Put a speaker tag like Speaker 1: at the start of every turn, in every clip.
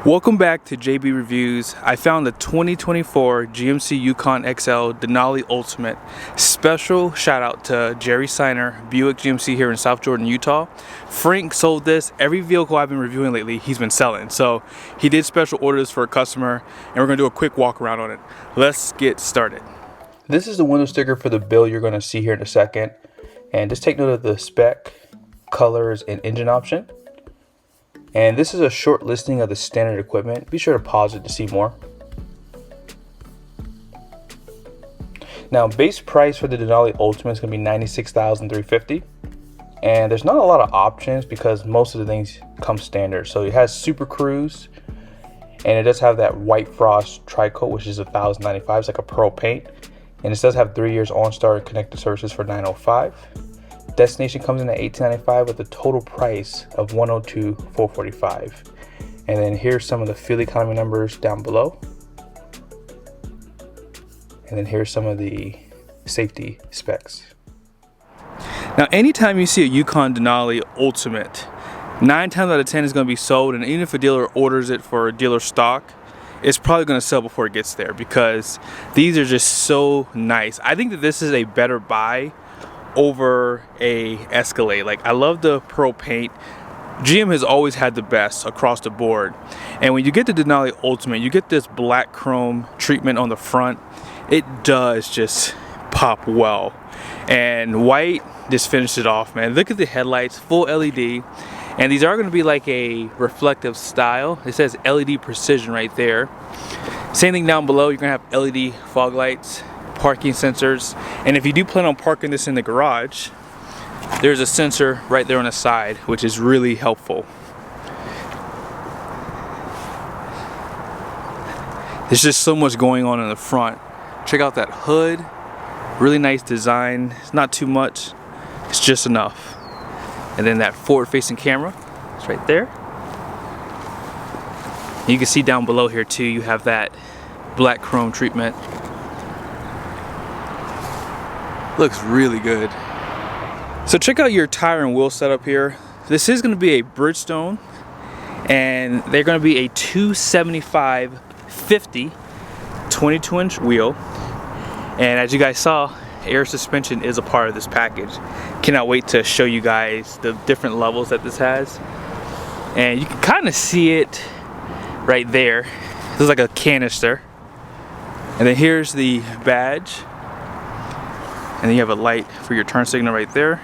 Speaker 1: Welcome back to JB Reviews. I found the 2024 GMC Yukon XL Denali Ultimate. Special shout out to Jerry Seiner, Buick GMC here in South Jordan, Utah. Frank sold this. Every vehicle I've been reviewing lately, he's been selling. So he did special orders for a customer and we're gonna do a quick walk around on it. Let's get started. This is the window sticker for the build you're gonna see here in a second. And just take note of the spec, colors, and engine option. And this is a short listing of the standard equipment. Be sure to pause it to see more. Now, base price for the Denali Ultimate is going to be $96,350, and there's not a lot of options because most of the things come standard. So it has Super Cruise, and it does have that White Frost Tri-Coat, which is $1,095. It's like a pearl paint, and it does have 3 years OnStar and connected services for $905. Destination comes in at $1,895 with a total price of $102,445. And then here's some of the fuel economy numbers down below. And then here's some of the safety specs. Now, anytime you see a Yukon Denali Ultimate, 9 times out of 10 is going to be sold, and even if a dealer orders it for dealer stock, it's probably going to sell before it gets there because these are just so nice. I think that this is a better buy over a Escalade. Like, I love the pearl paint. GM has always had the best across the board, and when you get the Denali Ultimate, you get this black chrome treatment on the front. It does just pop well, and white just finished it off, man. Look at the headlights, full LED, and these are going to be like a reflective style. It says LED precision right there. Same thing down below. You're gonna have LED fog lights, parking sensors, and if you do plan on parking this in the garage, there's a sensor right there on the side, which is really helpful. There's just so much going on in the front. Check out that hood, really nice design. It's not too much, it's just enough. And then that forward-facing camera is right there. You can see down below here too, you have that black chrome treatment. Looks really good. So check out your tire and wheel setup here. This is going to be a Bridgestone, and they're going to be a 275/50 22-inch wheel. And as you guys saw, air suspension is a part of this package. Cannot wait to show you guys the different levels that this has. And you can kind of see it right there. This is like a canister. And then here's the badge. And then you have a light for your turn signal right there.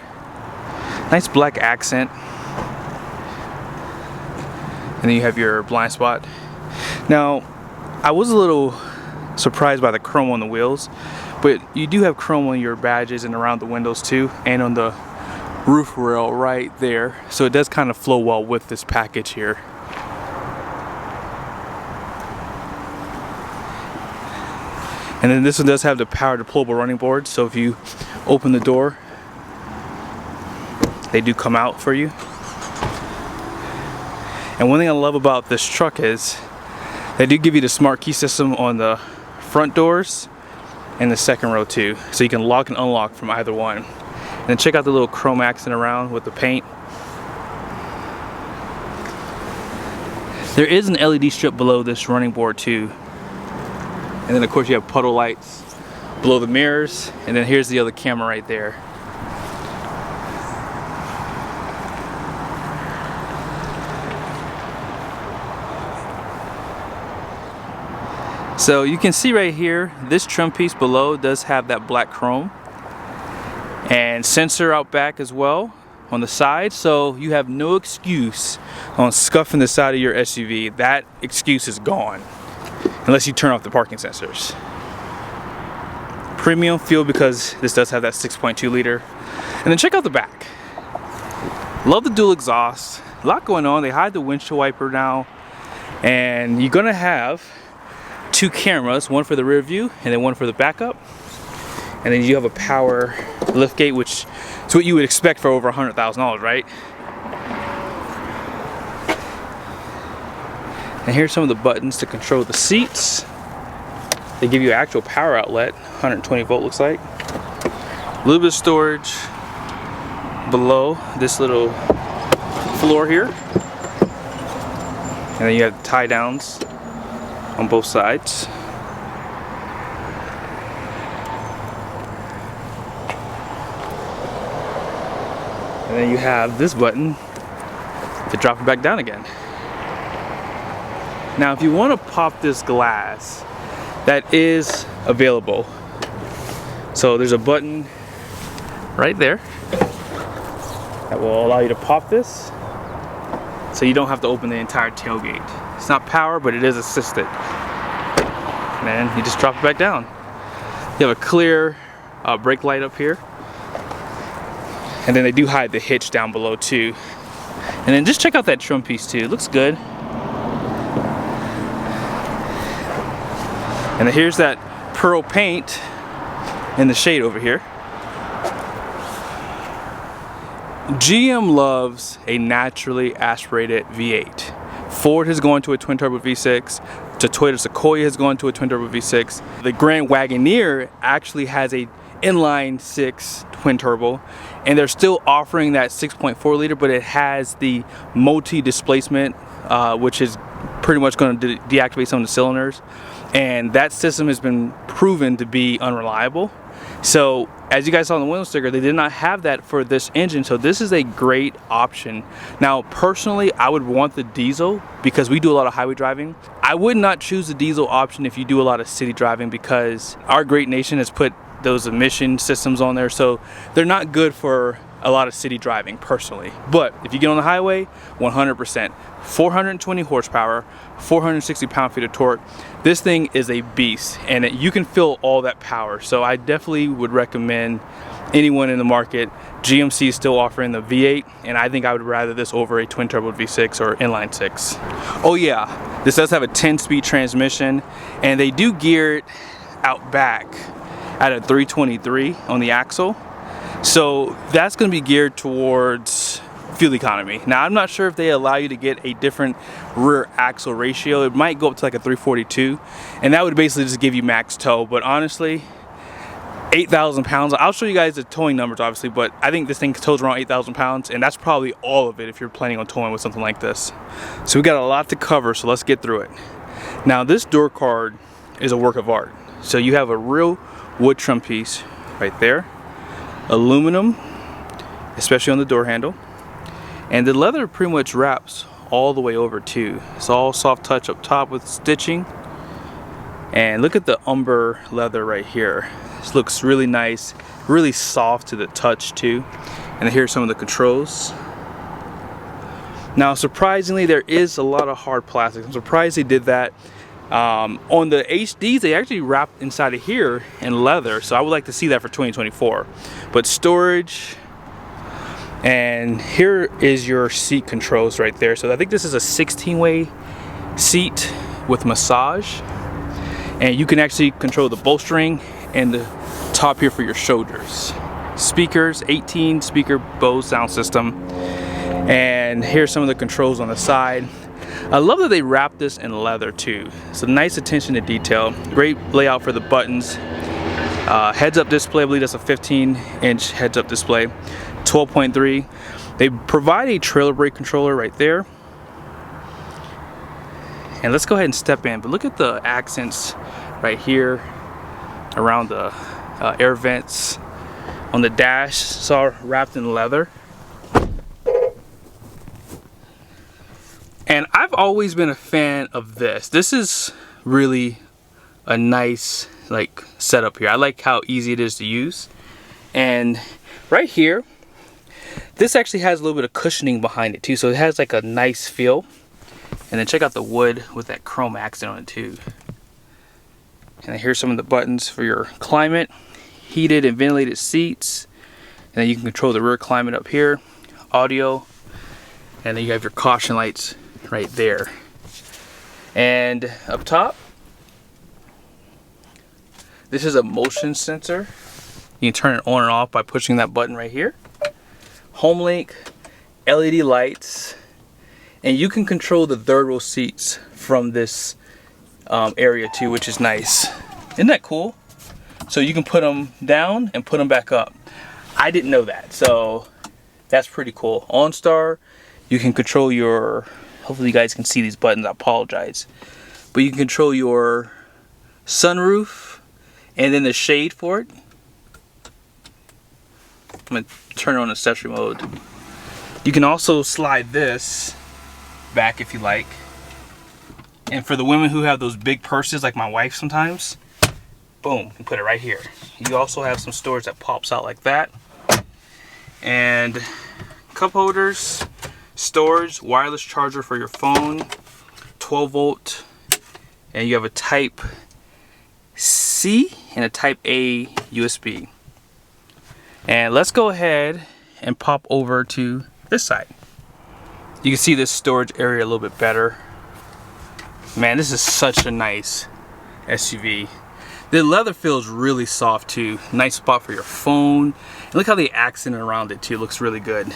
Speaker 1: Nice black accent. And then you have your blind spot. Now, I was a little surprised by the chrome on the wheels, but you do have chrome on your badges and around the windows too, and on the roof rail right there. So it does kind of flow well with this package here. And then this one does have the power deployable running boards, so if you open the door, they do come out for you. And one thing I love about this truck is they do give you the smart key system on the front doors and the second row too, so you can lock and unlock from either one. And then check out the little chrome accent around with the paint. There is an LED strip below this running board too. And then of course you have puddle lights below the mirrors, and then here's the other camera right there. So you can see right here, this trim piece below does have that black chrome and sensor out back as well on the side, so you have no excuse on scuffing the side of your SUV. That excuse is gone unless you turn off the parking sensors. Premium fuel because this does have that 6.2 liter. And then check out the back. Love the dual exhaust. A lot going on. They hide the windshield wiper now, and you're gonna have 2 cameras, one for the rear view and then one for the backup. And then you have a power liftgate, which is what you would expect for over $100,000, right? And here's some of the buttons to control the seats. They give you an actual power outlet, 120 volt looks like. A little bit of storage below this little floor here. And then you have tie downs on both sides. And then you have this button to drop it back down again. Now if you want to pop this glass, that is available. So there's a button right there that will allow you to pop this, so you don't have to open the entire tailgate. It's not power, but it is assisted. And then you just drop it back down. You have a clear brake light up here. And then they do hide the hitch down below too. And then just check out that trim piece too. It looks good. And then here's that pearl paint in the shade over here. GM loves a naturally aspirated V8. Ford has gone to a twin turbo V6. Toyota Sequoia has gone to a twin turbo V6. The Grand Wagoneer actually has a inline 6 twin turbo, and they're still offering that 6.4 liter, but it has the multi displacement, which is pretty much going to deactivate some of the cylinders, and that system has been proven to be unreliable. So as you guys saw on the window sticker, they did not have that for this engine, so this is a great option. Now personally, I would want the diesel because we do a lot of highway driving. I would not choose the diesel option if you do a lot of city driving, because our great nation has put those emission systems on there, so they're not good for a lot of city driving personally. But if you get on the highway, 100%. 420 horsepower, 460 pound-feet of torque. This thing is a beast, and you can feel all that power. So I definitely would recommend anyone in the market. GMC is still offering the V8, and I think I would rather this over a twin turbo V6 or inline 6. Oh yeah, this does have a 10-speed transmission, and they do gear it out back at a 323 on the axle. So that's going to be geared towards fuel economy. Now I'm not sure if they allow you to get a different rear axle ratio. It might go up to like a 342, and that would basically just give you max tow. But honestly, 8,000 pounds. I'll show you guys the towing numbers obviously, but I think this thing tows around 8,000 pounds, and that's probably all of it if you're planning on towing with something like this. So we got a lot to cover, so let's get through it. Now this door card is a work of art. So you have a real wood trim piece right there, aluminum, especially on the door handle, and the leather pretty much wraps all the way over too. It's all soft touch up top with stitching, and look at the umber leather right here. This looks really nice, really soft to the touch too. And here's some of the controls. Now surprisingly, there is a lot of hard plastic. I'm surprised they did that. On the HDs, they actually wrapped inside of here in leather, so I would like to see that for 2024. But storage, and here is your seat controls right there. So I think this is a 16-way seat with massage, and you can actually control the bolstering and the top here for your shoulders. Speakers, 18 speaker Bose sound system, and here's some of the controls on the side. I love that they wrapped this in leather too. So nice attention to detail. Great layout for the buttons. Heads-up display, I believe that's a 15-inch heads-up display. 12.3. They provide a trailer brake controller right there. And let's go ahead and step in. But look at the accents right here around the air vents on the dash. It's all wrapped in leather. And I've always been a fan of this. This is really a nice like setup here. I like how easy it is to use. And right here, this actually has a little bit of cushioning behind it too, so it has like a nice feel. And then check out the wood with that chrome accent on it too. And then here's some of the buttons for your climate, heated and ventilated seats. And then you can control the rear climate up here, audio, and then you have your caution lights right there. And up top, this is a motion sensor. You can turn it on and off by pushing that button right here. Home link, LED lights, and you can control the third row seats from this area too, which is nice. Isn't that cool? So you can put them down and put them back up. I didn't know that, so that's pretty cool. OnStar, you can control your Hopefully you guys can see these buttons. I apologize. But you can control your sunroof and then the shade for it. I'm going to turn it on accessory mode. You can also slide this back if you like. And for the women who have those big purses like my wife sometimes, boom, you can put it right here. You also have some storage that pops out like that. And cup holders, storage, wireless charger for your phone, 12 volt, and you have a type C and a type A USB. And let's go ahead and pop over to this side. You can see this storage area a little bit better. Man, this is such a nice SUV. The leather feels really soft too. Nice spot for your phone. And look how they accented around it too. It looks really good.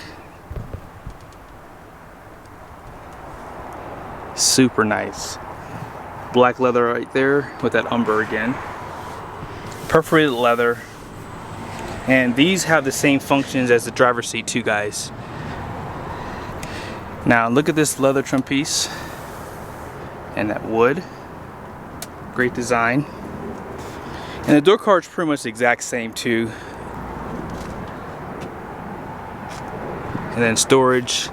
Speaker 1: Super nice. Black leather right there with that umber again. Perforated leather. And these have the same functions as the driver's seat too, guys. Now look at this leather trim piece. And that wood. Great design. And the door card is pretty much the exact same too. And then storage.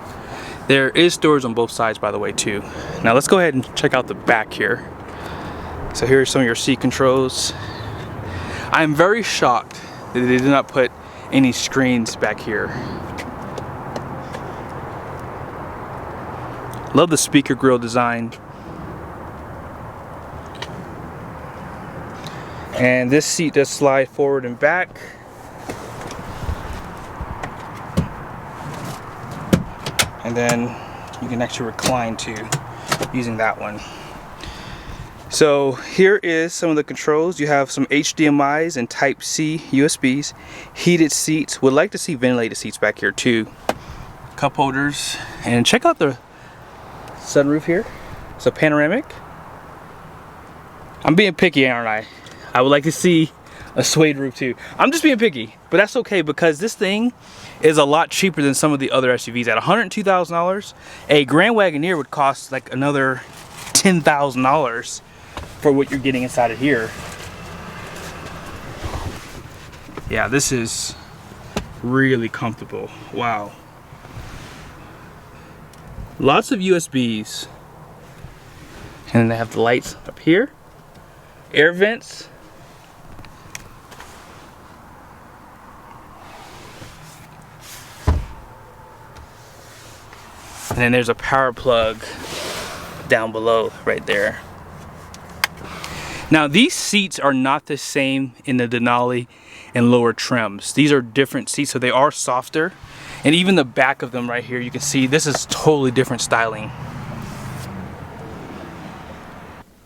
Speaker 1: There is storage on both sides, by the way, too. Now let's go ahead and check out the back here. So here are some of your seat controls. I'm very shocked that they did not put any screens back here. Love the speaker grille design. And this seat does slide forward and back. And then you can actually recline too using that one. So here is some of the controls. You have some HDMIs and Type C USBs, heated seats. Would like to see ventilated seats back here too. Cup holders, and check out the sunroof here. It's a panoramic. I'm being picky, aren't I? I would like to see a suede roof too. I'm just being picky, but that's okay because this thing is a lot cheaper than some of the other SUVs. At $102,000, a Grand Wagoneer would cost like another $10,000 for what you're getting inside of here. Yeah, this is really comfortable. Wow. Lots of USBs. And then they have the lights up here. Air vents. And then there's a power plug down below right there. Now these seats are not the same in the Denali and lower trims. These are different seats, so they are softer. And even the back of them right here, you can see this is totally different styling.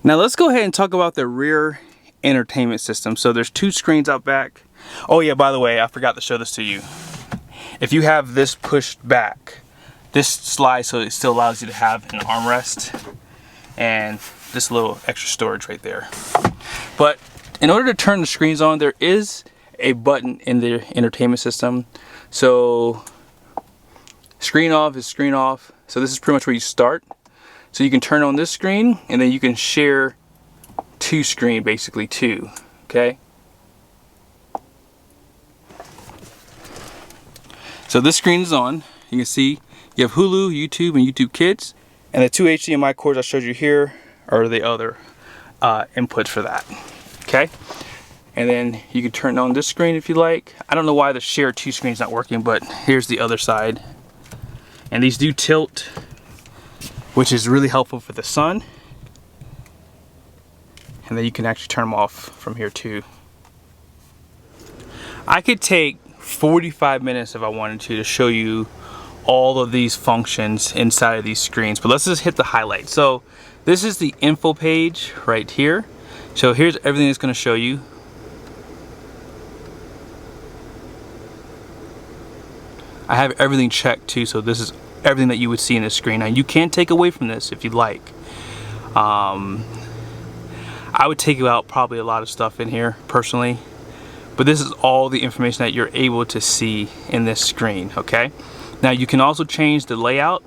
Speaker 1: Now let's go ahead and talk about the rear entertainment system. So there's two screens out back. Oh yeah, by the way, I forgot to show this to you. If you have this pushed back, this slides so it still allows you to have an armrest and this little extra storage right there. But in order to turn the screens on, there is a button in the entertainment system. So screen off is screen off. So this is pretty much where you start. So you can turn on this screen and then you can share two screen, basically two, okay? So this screen is on. You can see you have Hulu, YouTube, and YouTube Kids. And the two HDMI cords I showed you here are the other inputs for that, okay? And then you can turn on this screen if you like. I don't know why the share two screen is not working, but here's the other side. And these do tilt, which is really helpful for the sun. And then you can actually turn them off from here too. I could take 45 minutes if I wanted to show you all of these functions inside of these screens, but let's just hit the highlights. So this is the info page right here. So here's everything it's going to show you. I have everything checked too, so this is everything that you would see in this screen. Now you can take away from this if you'd like. I would take out probably a lot of stuff in here personally, but this is all the information that you're able to see in this screen, okay? Now you can also change the layout.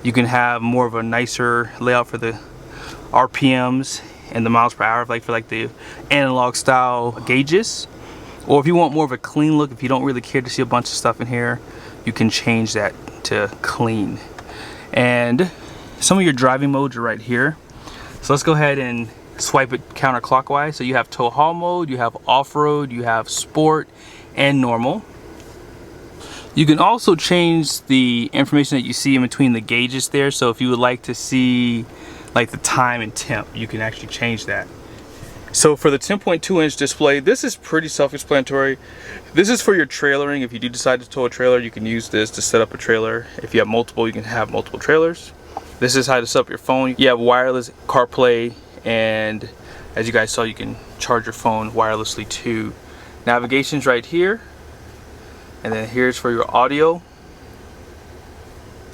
Speaker 1: You can have more of a nicer layout for the RPMs and the miles per hour, like for like the analog style gauges. Or if you want more of a clean look, if you don't really care to see a bunch of stuff in here, you can change that to clean. And some of your driving modes are right here. So let's go ahead and swipe it counterclockwise. So you have tow haul mode, you have off-road, you have sport, and normal. You can also change the information that you see in between the gauges there. So if you would like to see like the time and temp, you can actually change that. So for the 10.2 inch display, this is pretty self-explanatory. This is for your trailering. If you do decide to tow a trailer, you can use this to set up a trailer. If you have multiple, you can have multiple trailers. This is how to set up your phone. You have wireless CarPlay, and as you guys saw, you can charge your phone wirelessly too. Navigation's right here, and then here's for your audio.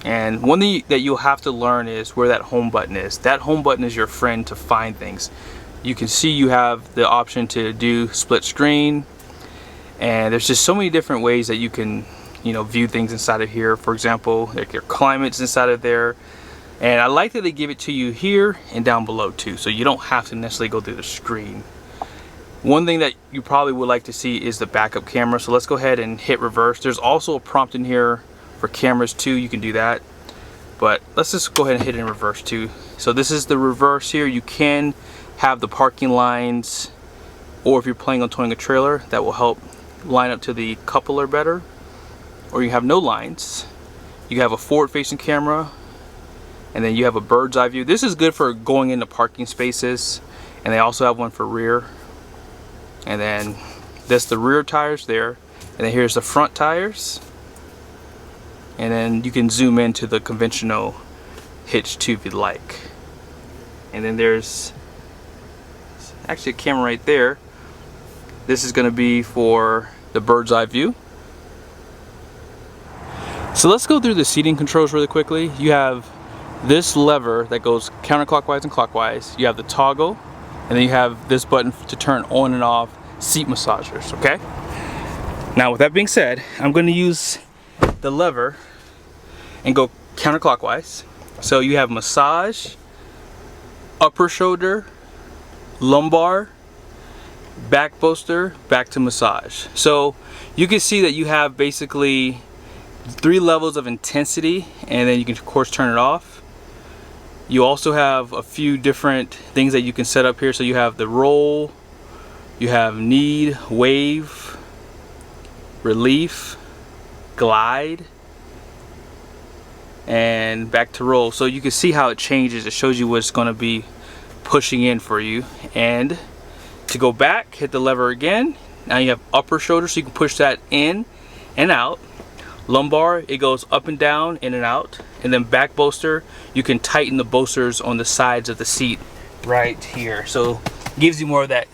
Speaker 1: And one thing that you'll have to learn is where that home button is. That home button is your friend to find things. You can see you have the option to do split screen, and there's just so many different ways that you can, you know, view things inside of here. For example, like your climates inside of there. And I like that they give it to you here and down below too, so you don't have to necessarily go through the screen. One thing that you probably would like to see is the backup camera. So let's go ahead and hit reverse. There's also a prompt in here for cameras too. You can do that, but let's just go ahead and hit it in reverse too. So this is the reverse here. You can have the parking lines, or if you're planning on towing a trailer, that will help line up to the coupler better. Or you have no lines. You have a forward facing camera, and then you have a bird's eye view. This is good for going into parking spaces, and they also have one for rear. And then that's the rear tires there, and then here's the front tires, and then you can zoom into the conventional hitch too if you'd like. And then there's actually a camera right there. This is going to be for the bird's eye view. So let's go through the seating controls really quickly. You have this lever that goes counterclockwise and clockwise. You have the toggle, and then you have this button to turn on and off seat massagers, okay? Now with that being said, I'm going to use the lever and go counterclockwise. So you have massage, upper shoulder, lumbar, back bolster, back to massage. So you can see that you have basically 3 levels of intensity, and then you can of course turn it off. You also have a few different things that you can set up here. So you have the roll, you have need, wave, relief, glide, and back to roll. So you can see how it changes. It shows you what's going to be pushing in for you. And to go back, hit the lever again. Now you have upper shoulder, so you can push that in and out. Lumbar, it goes up and down, in and out. And then back bolster, you can tighten the bolsters on the sides of the seat right here. So it gives you more of that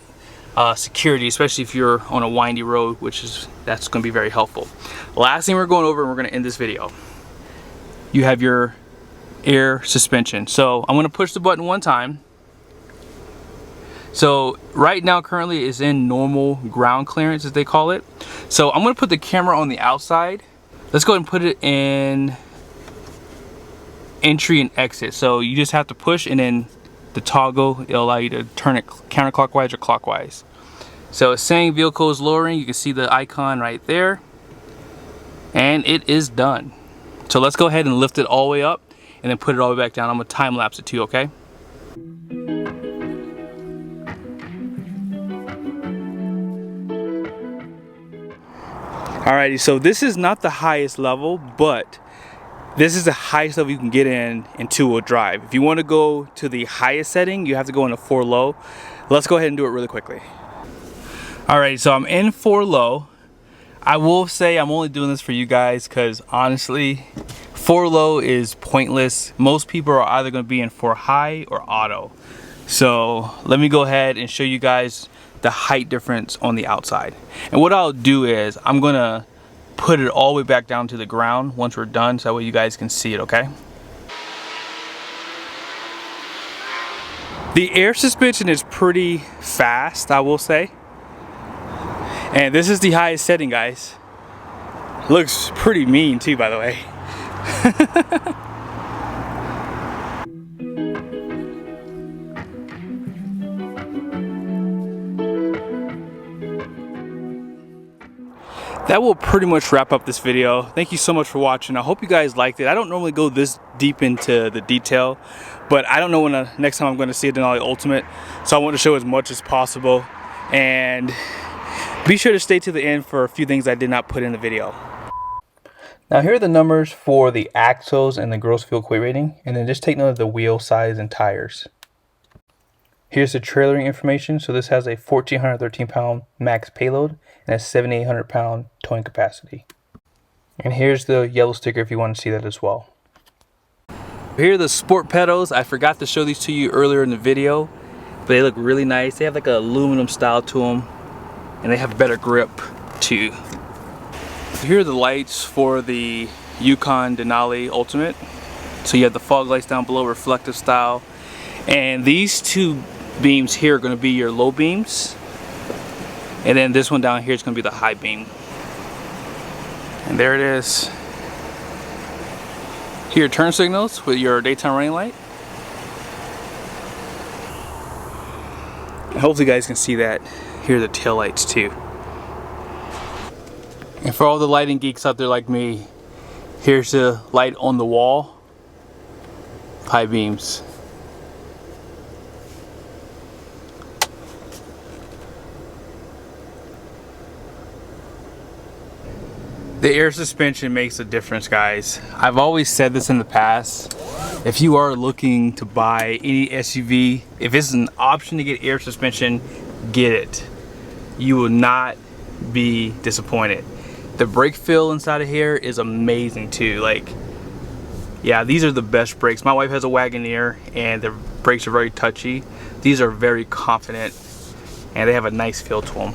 Speaker 1: security, especially if you're on a windy road, that's going to be very helpful. Last thing we're going over, and we're going to end this video. You have your air suspension. So I'm going to push the button one time. So right now currently is in normal ground clearance, as they call it. So I'm going to put the camera on the outside. Let's go ahead and put it in entry and exit. So you just have to push, and then the toggle, it'll allow you to turn it counterclockwise or clockwise. So it's saying vehicle is lowering. You can see the icon right there, and it is done. So let's go ahead and lift it all the way up and then put it all the way back down. I'm going to time lapse it too, okay? Alrighty, so this is not the highest level, but this is the highest level you can get in two-wheel drive. If you want to go to the highest setting, you have to go into 4 low. Let's go ahead and do it really quickly. Alright, so I'm in 4 low. I will say I'm only doing this for you guys because honestly, 4 low is pointless. Most people are either going to be in 4 high or auto. So let me go ahead and show you guys the height difference on the outside. And what I'll do is I'm going to put it all the way back down to the ground once we're done, so that way you guys can see it, okay? The air suspension is pretty fast, I will say. And this is the highest setting, guys. Looks pretty mean too, by the way. That will pretty much wrap up this video. Thank you so much for watching. I hope you guys liked it. I don't normally go this deep into the detail, but I don't know when the next time I'm going to see a Denali Ultimate, so I want to show as much as possible. And be sure to stay to the end for a few things I did not put in the video. Now here are the numbers for the axles and the gross fuel weight rating, and then just take note of the wheel size and tires. Here's the trailering information. So this has a 1,413 pound max payload and a 7,800 pound towing capacity. And here's the yellow sticker if you want to see that as well. Here are the sport pedals. I forgot to show these to you earlier in the video, but they look really nice. They have like an aluminum style to them, and they have better grip too. Here are the lights for the Yukon Denali Ultimate. So you have the fog lights down below, reflective style, and these two beams here are going to be your low beams, and then this one down here is going to be the high beam. And there it is. Here are turn signals with your daytime running light. And hopefully you guys can see that. Here are the tail lights too. And for all the lighting geeks out there like me, here's the light on the wall, high beams. The air suspension makes a difference, guys. I've always said this in the past. If you are looking to buy any SUV, if it's an option to get air suspension, get it. You will not be disappointed. The brake feel inside of here is amazing too. Like, yeah, these are the best brakes. My wife has a Wagoneer and the brakes are very touchy. These are very confident and they have a nice feel to them.